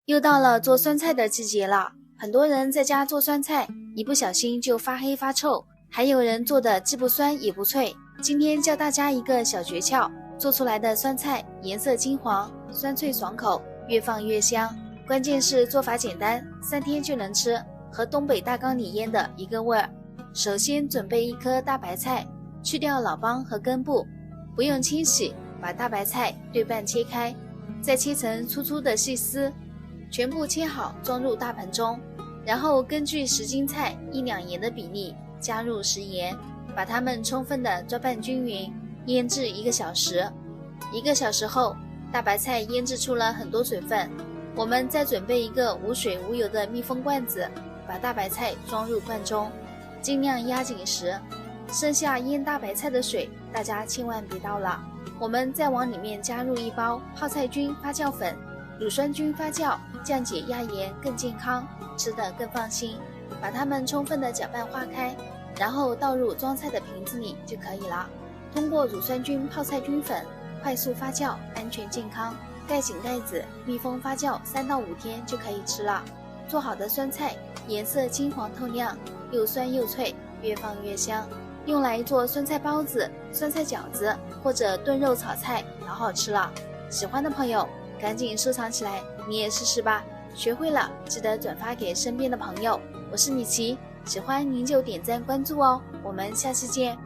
又到了做酸菜的季节了，很多人在家做酸菜，一不小心就发黑发臭，还有人做的既不酸也不脆。今天教大家一个小诀窍，做出来的酸菜颜色金黄，酸脆爽口，越放越香。关键是做法简单，3天就能吃，和东北大缸里腌的一个味儿。首先准备1颗大白菜，去掉老帮和根部，不用清洗，把大白菜对半切开，再切成粗粗的细丝，全部切好装入大盆中，然后根据10斤菜1两盐的比例加入10盐，把它们充分的抓拌均匀，腌制1个小时。1个小时后，大白菜腌制出了很多水分，我们再准备一个无水无油的密封罐子，把大白菜装入罐中，尽量压紧实。剩下腌大白菜的水大家千万别倒了，我们再往里面加入1包泡菜菌发酵粉，乳酸菌发酵，降解压盐更健康，吃得更放心。把它们充分的搅拌化开，然后倒入装菜的瓶子里就可以了。通过乳酸菌泡菜菌粉快速发酵，安全健康，盖紧盖子，密封发酵3到5天就可以吃了。做好的酸菜颜色金黄透亮，又酸又脆，越放越香，用来做酸菜包子、酸菜饺子或者炖肉炒菜，老好吃了。喜欢的朋友赶紧收藏起来，你也试试吧。学会了记得转发给身边的朋友。我是米奇，喜欢您就点赞关注哦，我们下期见。